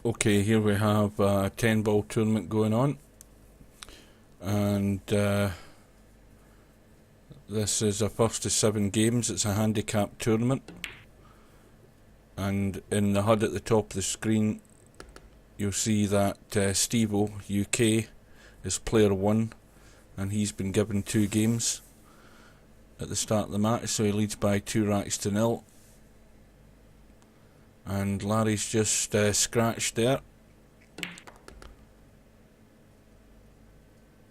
Okay, here we have a 10 ball tournament going on, and this is a first of 7 games. It's a handicap tournament, and in the HUD at the top of the screen you'll see that Stevo UK is player 1, and he's been given 2 games at the start of the match, so he leads by 2 racks to 0. And Larry's just scratched there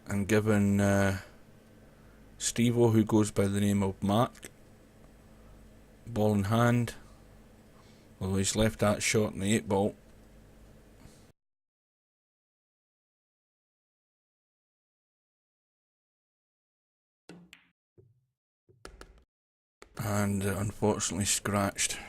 and given Stevo, who goes by the name of Mark, ball in hand, although he's left that short in the 8 ball. And unfortunately scratched.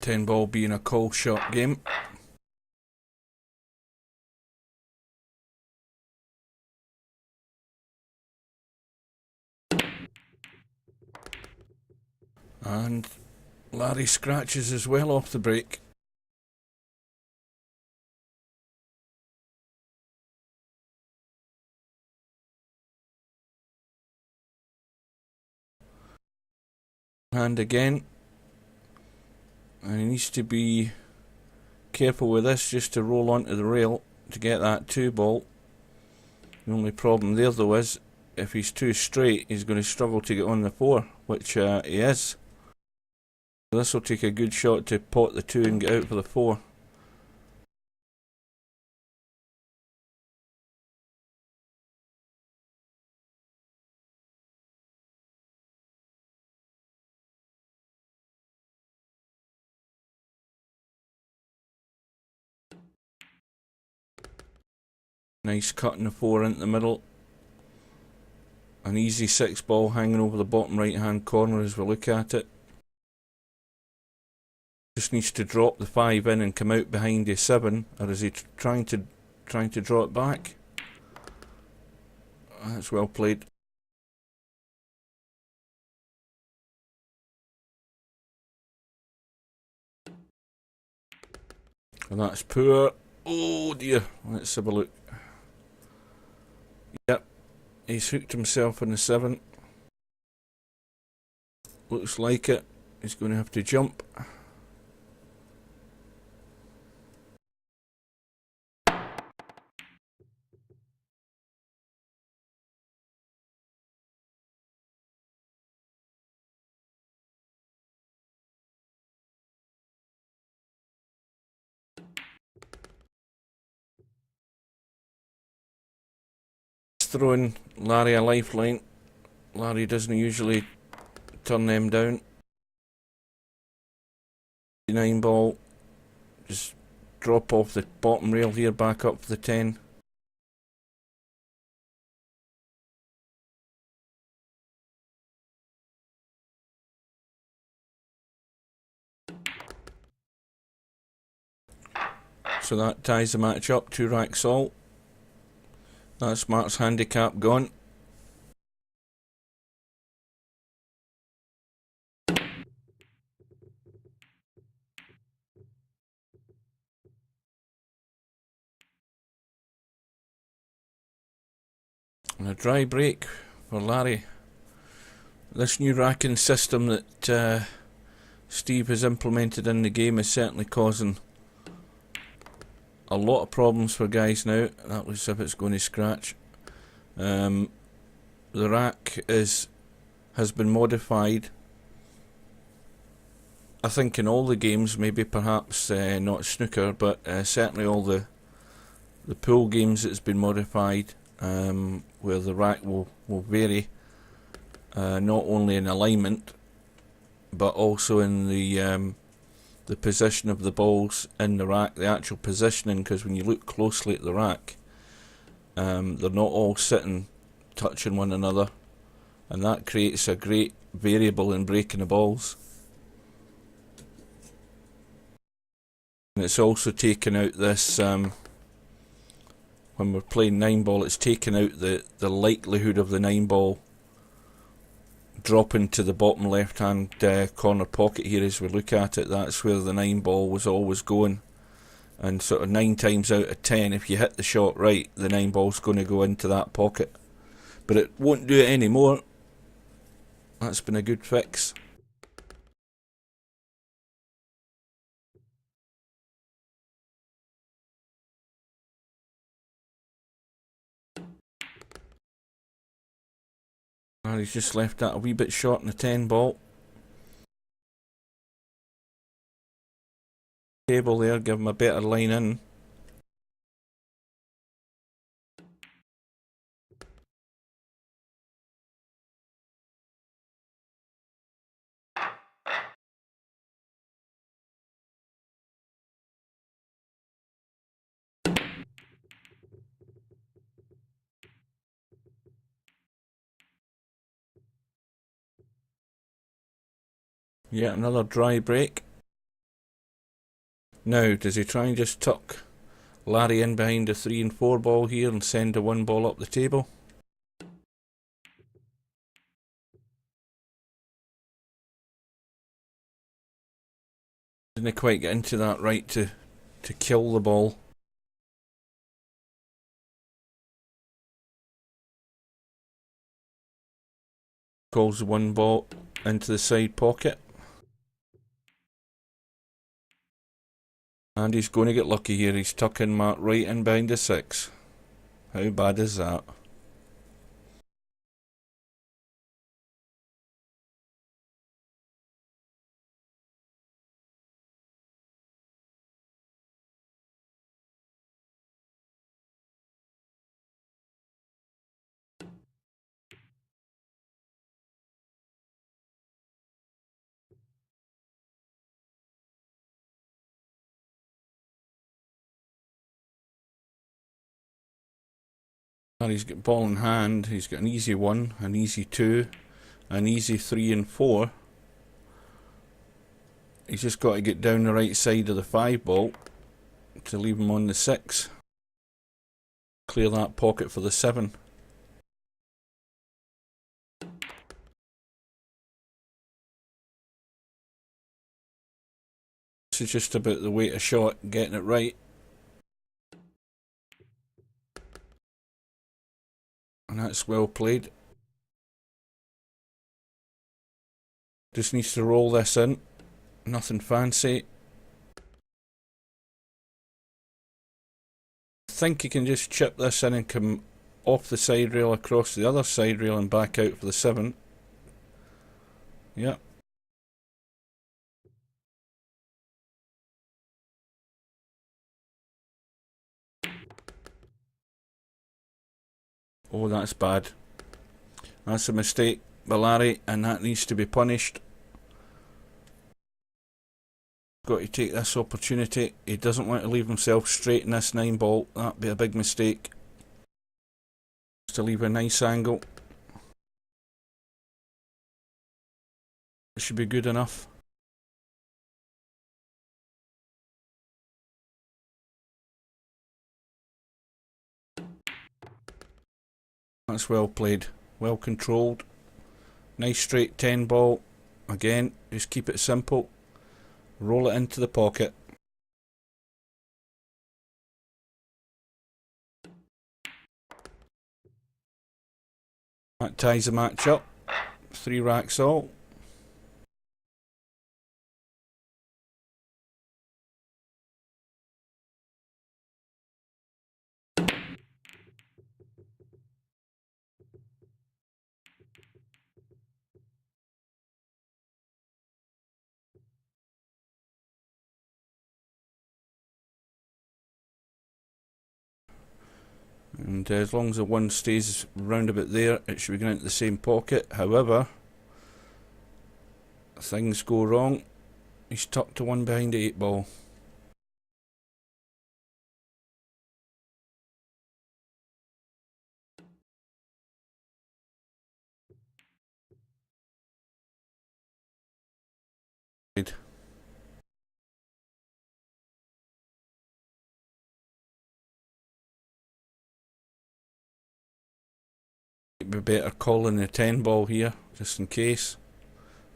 Ten ball being a call shot game. And Larry scratches as well off the break. Hand again. And he needs to be careful with this, just to roll onto the rail to get that 2 ball. The only problem there though is, if he's too straight, he's going to struggle to get on the 4, which he is. So this will take a good shot to pot the 2 and get out for the 4. Nice cut in the 4 into the middle. An easy 6 ball hanging over the bottom right hand corner as we look at it. Just needs to drop the 5 in and come out behind the 7, or is he trying to draw it back? That's well played. And that's poor. Oh dear, let's have a look. Yep, he's hooked himself in the 7. Looks like it. He's going to have to jump. Throwing Larry a lifeline. Larry doesn't usually turn them down. 9 ball, just drop off the bottom rail here, back up for the 10. So that ties the match up, 2 racks all. That's Mark's handicap gone. And a dry break for Larry. This new racking system that Steve has implemented in the game is certainly causing a lot of problems for guys now. That looks as if it's going to scratch. The rack has been modified, I think, in all the games, maybe perhaps not snooker, but certainly all the pool games it's been modified, where the rack will vary, not only in alignment but also in the position of the balls in the rack, the actual positioning, because when you look closely at the rack, they're not all sitting touching one another, and that creates a great variable in breaking the balls. And it's also taken out this, when we're playing 9-ball, it's taken out the likelihood of the 9-ball dropping to the bottom left hand corner pocket here as we look at it. That's where the 9-ball was always going. And sort of 9 times out of 10, if you hit the shot right, the 9-ball's going to go into that pocket. But it won't do it anymore. That's been a good fix. And he's just left that a wee bit short in the 10-ball. Table there, give him a better line in. Yeah, another dry break. Now, does he try and just tuck Larry in behind the 3 and 4 ball here and send the 1 ball up the table? Didn't quite get into that right to kill the ball. Calls the 1 ball into the side pocket. And he's going to get lucky here. He's tucking Mark right in behind the 6. How bad is that? And he's got ball in hand. He's got an easy 1, an easy 2, an easy 3 and 4. He's just got to get down the right side of the 5 ball to leave him on the 6. Clear that pocket for the 7. This is just about the weight of shot, getting it right. And that's well played. Just needs to roll this in. Nothing fancy. I think he can just chip this in and come off the side rail across the other side rail and back out for the 7. Yep. Oh, that's bad. That's a mistake by Larry, and that needs to be punished. Got to take this opportunity. He doesn't want to leave himself straight in this 9 ball. That'd be a big mistake. Just to leave a nice angle. It should be good enough. That's well played. Well controlled. Nice straight 10 ball. Again, just keep it simple. Roll it into the pocket. That ties the match up. 3 racks all. And as long as the 1 stays round about there, it should be going into the same pocket. However, things go wrong. He's tucked to 1 behind the 8 ball. be better calling the 10 ball here, just in case.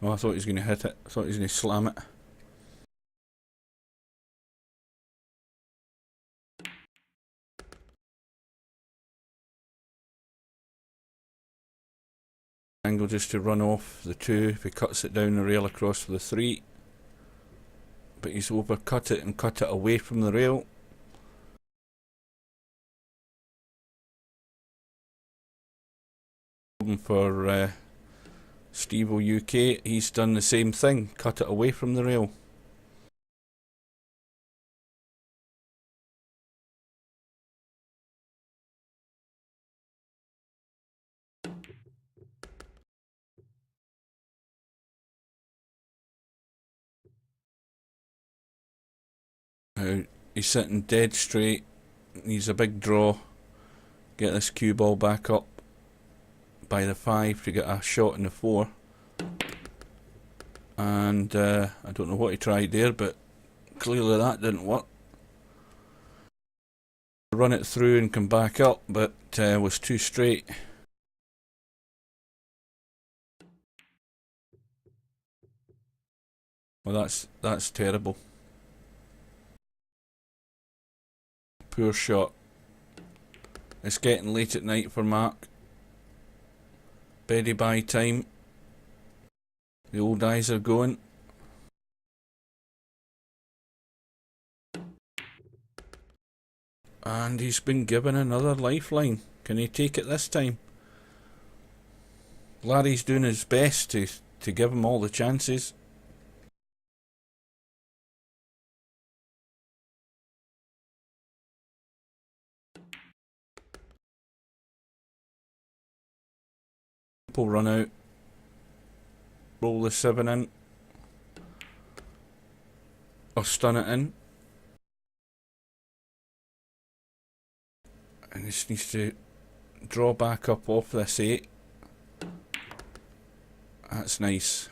Oh, I thought he was going to hit it. I thought he was going to slam it. Angle just to run off the 2 if he cuts it down the rail across for the 3. But he's overcut it and cut it away from the rail. For Stevo UK, he's done the same thing, cut it away from the rail. Now he's sitting dead straight, needs a big draw, get this cue ball back up by the 5 to get a shot in the 4. And I don't know what he tried there, but clearly that didn't work. Run it through and come back up, but was too straight. Well, that's terrible. Poor shot. It's getting late at night for Mark. Beddy bye time. The old eyes are going. And he's been given another lifeline. Can he take it this time? Larry's doing his best to give him all the chances. Simple run out. Roll the 7 in. Or stun it in. And he just needs to draw back up off this 8. That's nice.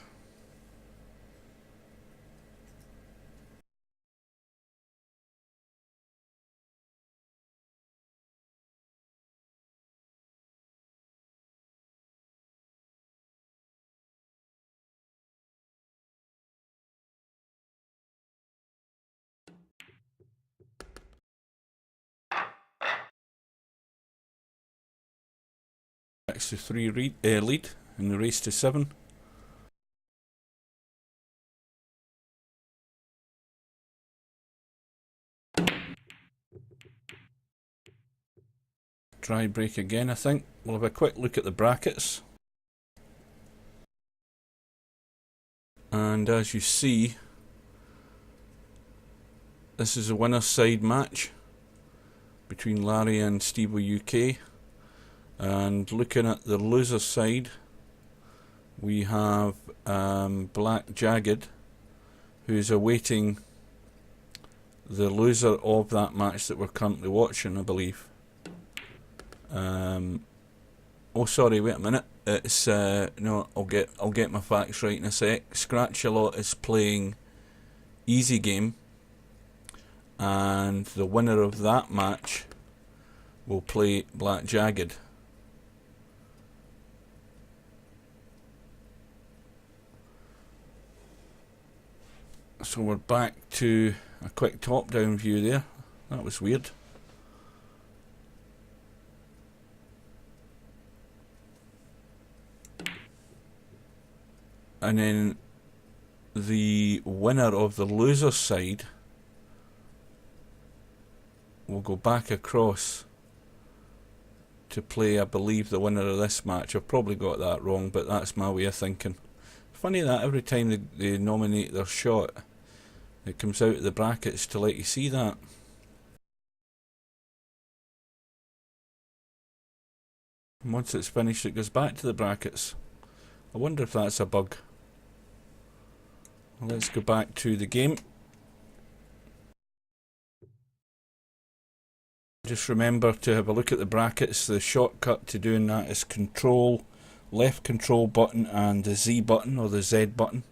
Back to 3 lead in the race to 7. Try break again, I think. We'll have a quick look at the brackets. And as you see, this is a winner's side match between Larry and Stevo UK. And looking at the loser's side, we have Black Jagged, who's awaiting the loser of that match that we're currently watching, I believe. Oh, sorry, wait a minute. It's no, I'll get my facts right in a sec. Scratch-a-Lot is playing Easy Game, and the winner of that match will play Black Jagged. So we're back to a quick top-down view there. That was weird. And then the winner of the loser's side will go back across to play, I believe, the winner of this match. I've probably got that wrong, but that's my way of thinking. Funny that every time they nominate their shot, it comes out of the brackets to let you see that. And once it's finished, it goes back to the brackets. I wonder if that's a bug. Well, let's go back to the game. Just remember to have a look at the brackets. The shortcut to doing that is control, left control button and the Z button or the Z button.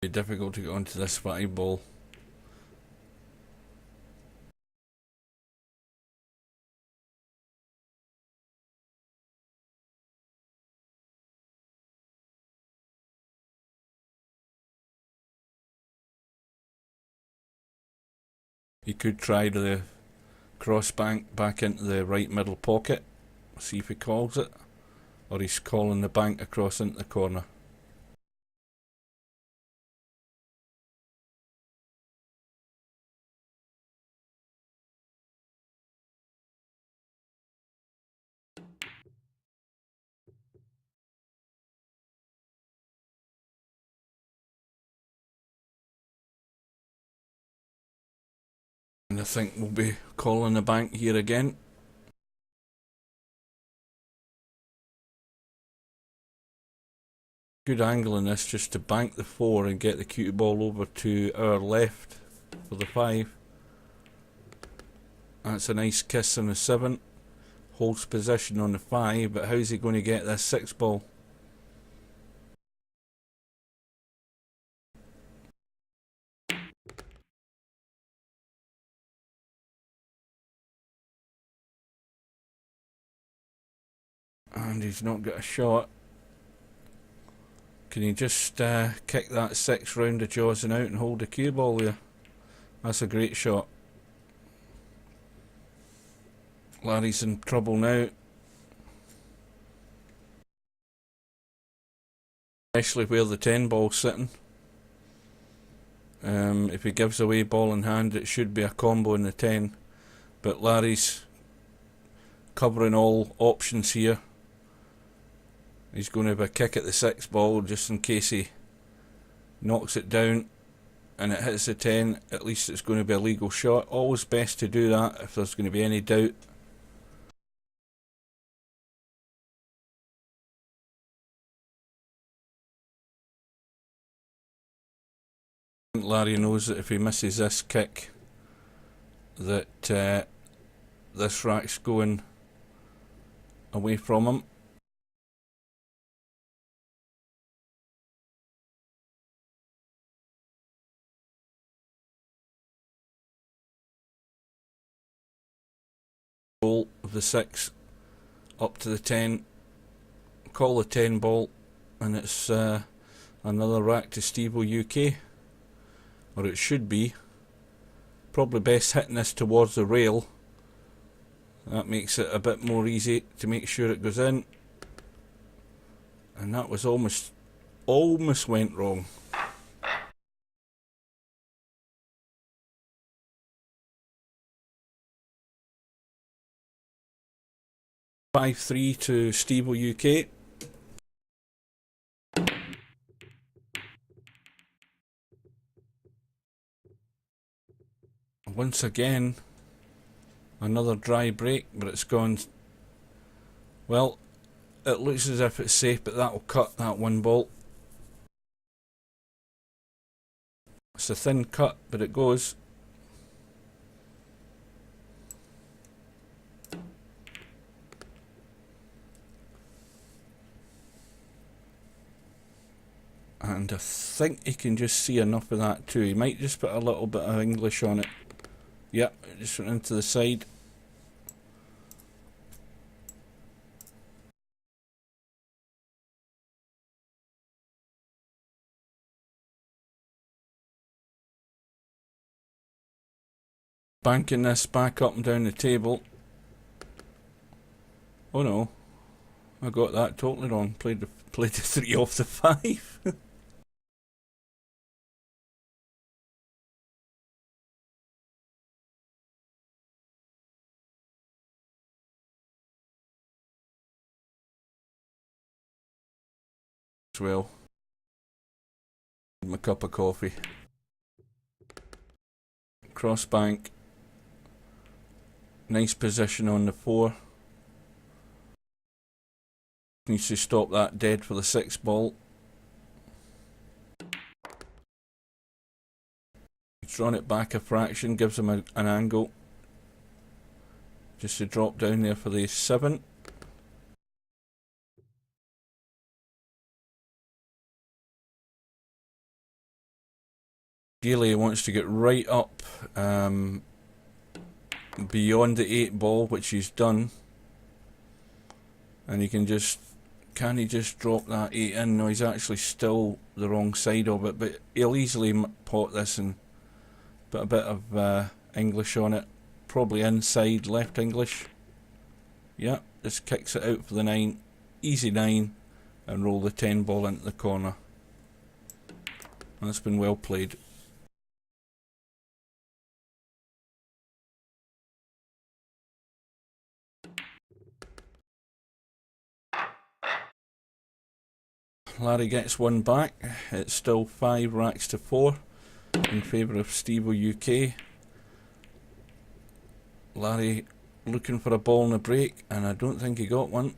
Be difficult to get onto this 5 ball. He could try the cross bank back into the right middle pocket, see if he calls it, or he's calling the bank across into the corner. And I think we'll be calling the bank here again. Good angle in this, just to bank the 4 and get the cue ball over to our left for the 5. That's a nice kiss on the 7. Holds position on the 5, but how's he going to get this 6 ball? And he's not got a shot. Can he just kick that 6 round the jaws and out and hold the cue ball there? That's a great shot. Larry's in trouble now. Especially where the 10 ball's sitting. If he gives away ball in hand, it should be a combo in the 10. But Larry's covering all options here. He's going to have a kick at the 6 ball just in case he knocks it down and it hits the 10. At least it's going to be a legal shot. Always best to do that if there's going to be any doubt. Larry knows that if he misses this kick, that this rack's going away from him. Ball of the 6 up to the 10. Call the 10 ball, and it's another rack to Stevo UK. Or it should be. Probably best hitting this towards the rail. That makes it a bit more easy to make sure it goes in. And that was almost went wrong. (5-3) to Stevo UK. Once again, another dry break, but it's gone. Well, it looks as if it's safe, but that will cut that 1 ball. It's a thin cut, but it goes. And I think he can just see enough of that too. He might just put a little bit of English on it. Yep, it just went into the side. Banking this back up and down the table. Oh no, I got that totally wrong. Played the 3 off the 5. Well, my cup of coffee. Cross bank. Nice position on the 4. Needs to stop that dead for the 6 ball. He's drawn it back a fraction, gives him an angle. Just to drop down there for the 7. Ideally, he wants to get right up beyond the 8 ball, which he's done. And he can just... Can he just drop that 8 in? No, he's actually still the wrong side of it, but he'll easily pot this and put a bit of English on it. Probably inside left English. Yeah, just kicks it out for the 9. Easy 9. And roll the 10 ball into the corner. That's been well played. Larry gets one back. It's still 5 racks to 4 in favour of Stevo UK. Larry looking for a ball in a break, and I don't think he got one.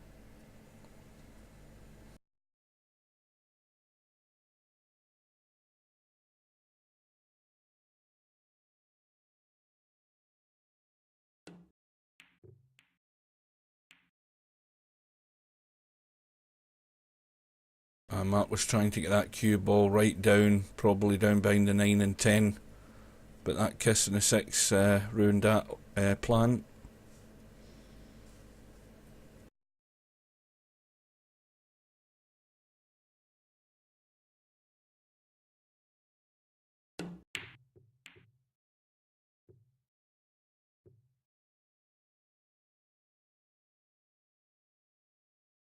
Mark was trying to get that cue ball right down, probably down behind the 9 and 10, but that kiss in the 6 ruined that plan.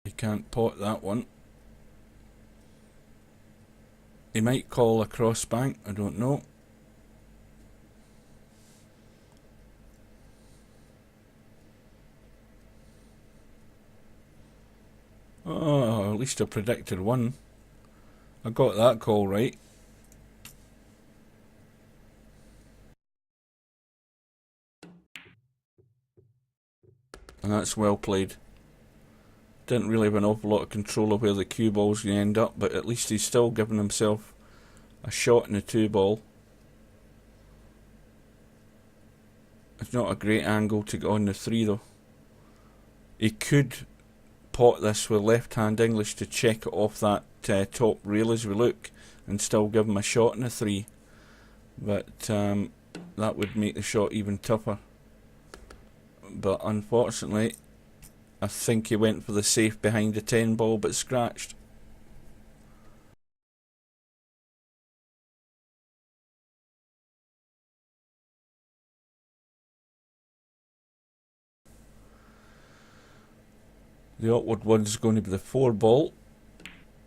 He can't pot that one. He might call a cross bank, I don't know. Oh, at least I predicted one. I got that call right. And that's well played. Didn't really have an awful lot of control of where the cue ball's going to end up, but at least he's still giving himself a shot in the 2 ball. It's not a great angle to get on the 3 though. He could pot this with left hand English to check it off that top rail as we look and still give him a shot in the 3, but that would make the shot even tougher. But unfortunately, I think he went for the safe behind the 10 ball, but scratched. The awkward one's going to be the 4 ball.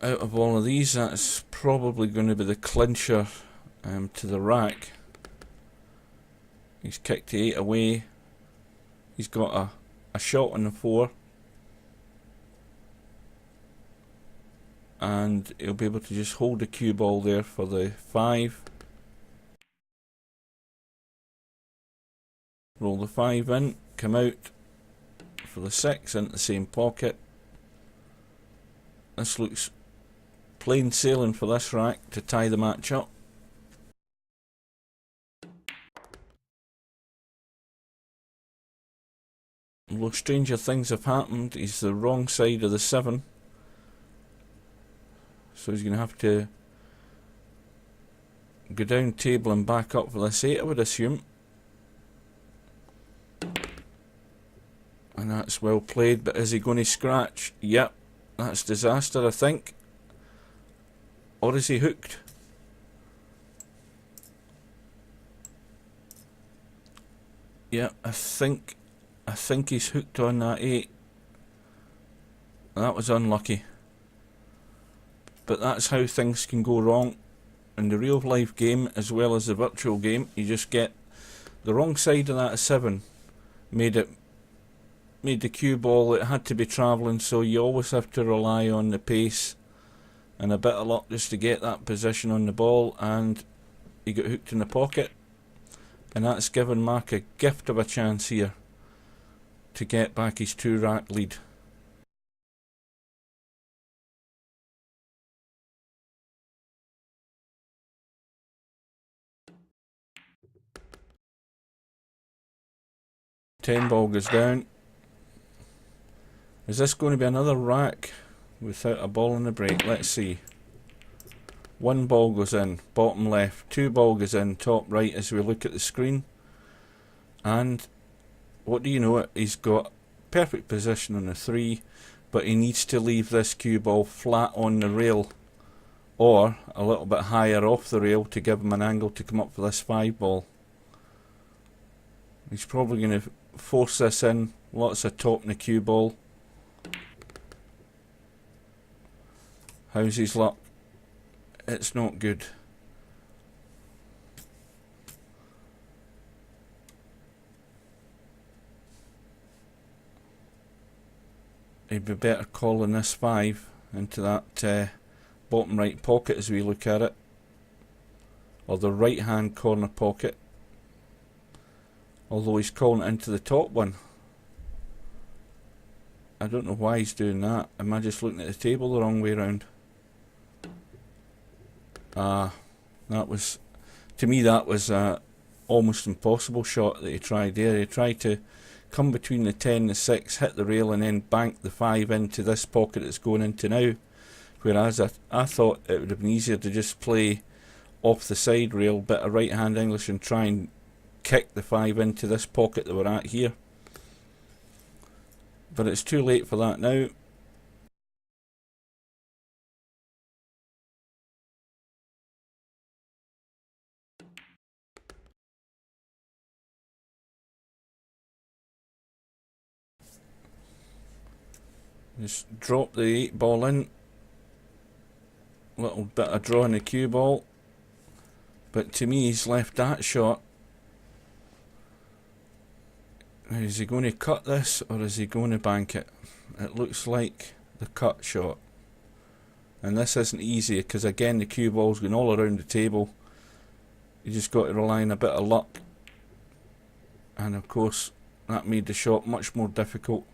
Out of all of these, that's probably going to be the clincher to the rack. He's kicked the 8 away. He's got a shot on the 4. And he'll be able to just hold the cue ball there for the 5. Roll the 5 in, come out for the 6 into the same pocket. This looks plain sailing for this rack to tie the match up. Although stranger things have happened, he's the wrong side of the 7. So he's going to have to go down table and back up for this 8, I would assume. And that's well played, but is he going to scratch? Yep, that's disaster, I think. Or is he hooked? Yep, I think he's hooked on that 8. That was unlucky. But that's how things can go wrong in the real life game as well as the virtual game. You just get the wrong side of that 7. Made the cue ball, it had to be travelling, so you always have to rely on the pace and a bit of luck just to get that position on the ball, and he got hooked in the pocket. And that's given Mark a gift of a chance here to get back his 2 rack lead. Ten ball goes down. Is this going to be another rack without a ball in the break? Let's see. One ball goes in, bottom left. Two ball goes in, top right as we look at the screen. And what do you know? He's got perfect position on the 3, but he needs to leave this cue ball flat on the rail or a little bit higher off the rail to give him an angle to come up for this 5 ball. He's probably going to force this in, lots of top in the cue ball. How's his luck? It's not good. He'd be better calling this 5 into that bottom right pocket as we look at it, or the right hand corner pocket, although he's calling it into the top one. I don't know why he's doing that. Am I just looking at the table the wrong way around? That was, to me that was a almost impossible shot that he tried there. He tried to come between the 10 and the 6, hit the rail and then bank the 5 into this pocket it's going into now. Whereas I thought it would have been easier to just play off the side rail, bit of right hand English, and try and kick the 5 into this pocket that we're at here. But it's too late for that now. Just drop the 8 ball in. Little bit of draw in the cue ball. But to me he's left that shot. Now, is he going to cut this or is he going to bank it? It looks like the cut shot. And this isn't easy because again the cue ball's going all around the table. You just got to rely on a bit of luck. And of course that made the shot much more difficult.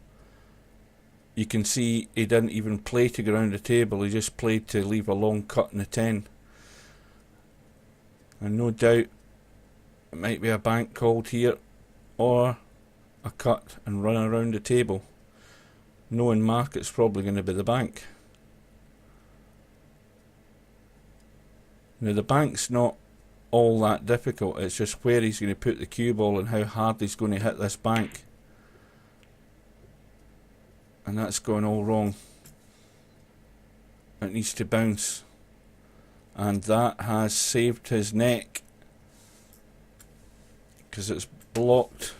You can see he didn't even play to go around the table, he just played to leave a long cut in the 10. And no doubt it might be a bank called here or a cut and run around the table. Knowing Mark, it's probably going to be the bank. Now the bank's not all that difficult, it's just where he's going to put the cue ball and how hard he's going to hit this bank. And that's going all wrong. It needs to bounce. And that has saved his neck. Because it's blocked.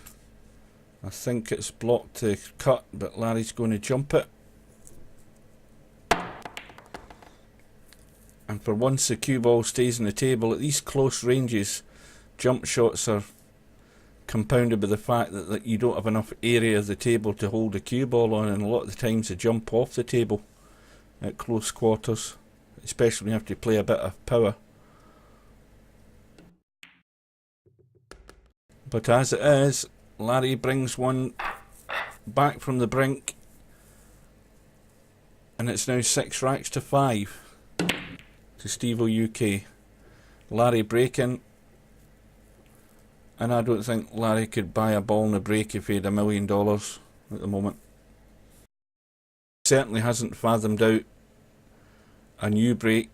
I think it's blocked the cut, but Larry's going to jump it. And for once the cue ball stays on the table, at these close ranges, jump shots are compounded by the fact that you don't have enough area of the table to hold the cue ball on, and a lot of the times they jump off the table at close quarters, especially when you have to play a bit of power. But as it is, Larry brings one back from the brink, and it's now 6 racks to 5 to Stevo UK. Larry breaking. And I don't think Larry could buy a ball in a break if he had $1 million at the moment. Certainly hasn't fathomed out a new break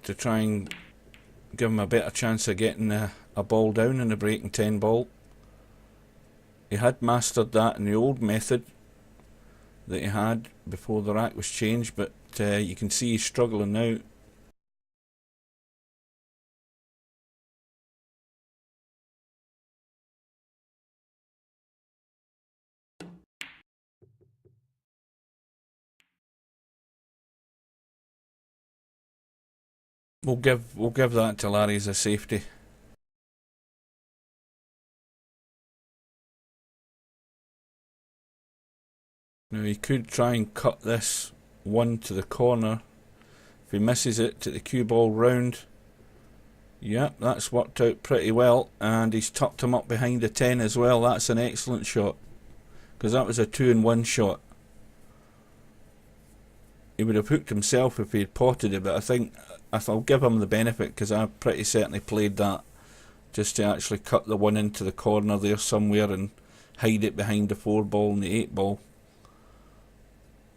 to try and give him a better chance of getting a ball down in a breaking 10 ball. He had mastered that in the old method that he had before the rack was changed, but you can see he's struggling now. We'll give that to Larry as a safety. Now he could try and cut this one to the corner. If he misses it, to the cue ball round. Yep, that's worked out pretty well, and he's tucked him up behind the 10 as well. That's an excellent shot, because that was a 2-in-1 shot. He would have hooked himself if he had potted it, but I think I'll give him the benefit because I pretty certainly played that just to actually cut the one into the corner there somewhere and hide it behind the 4 ball and the 8 ball.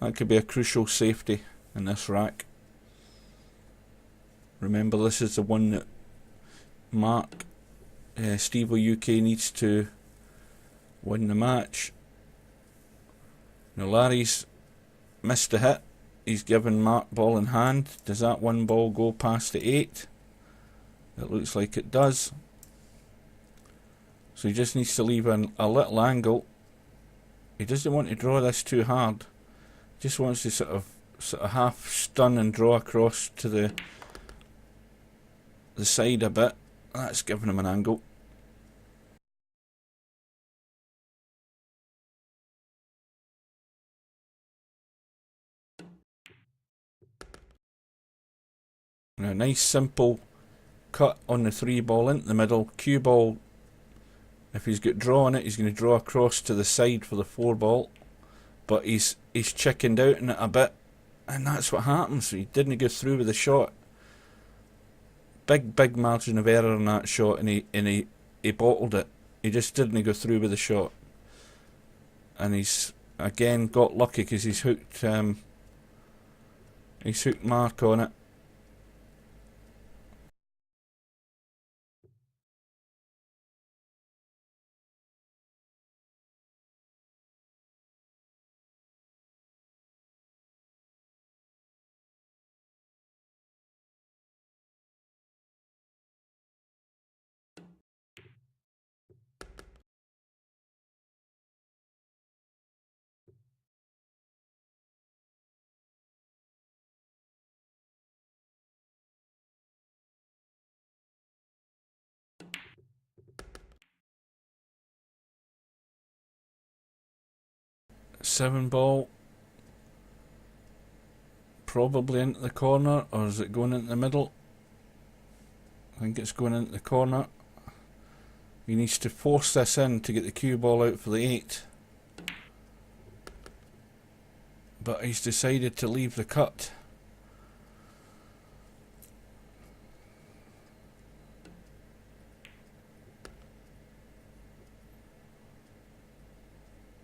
That could be a crucial safety in this rack. Remember, this is the one that Mark, Stevo UK, needs to win the match. Now Larry's missed a hit. He's given Mark ball in hand. Does that one ball go past the 8? It looks like it does. So he just needs to leave a little angle. He doesn't want to draw this too hard. He just wants to sort of half stun and draw across to the side a bit. That's giving him an angle. Now, a nice simple cut on the 3 ball into the middle. Cue ball, if he's got draw on it, he's going to draw across to the side for the 4 ball. But he's chickened out in it a bit, and that's what happens. He didn't go through with the shot. Big margin of error in that shot, and he bottled it. He just didn't go through with the shot. And he's again got lucky because he's hooked Mark on it. Seven ball, probably into the corner, or is it going into the middle? I think it's going into the corner. He needs to force this in to get the cue ball out for the 8. But he's decided to leave the cut.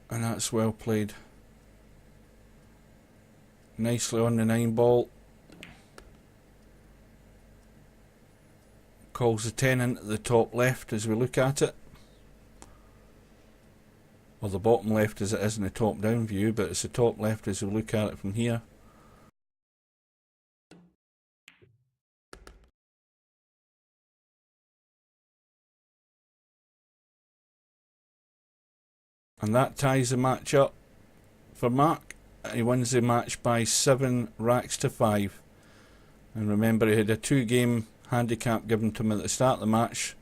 And that's well played. Nicely on the 9 ball. Calls the 10 into the top left as we look at it. Or the bottom left as it is in the top down view, but it's the top left as we look at it from here. And that ties the match up for Mark. He wins the match by 7 racks to 5. And remember, he had a 2-game handicap given to him at the start of the match.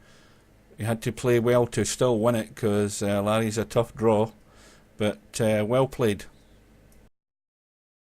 He had to play well to still win it because Larry's a tough draw. But well played.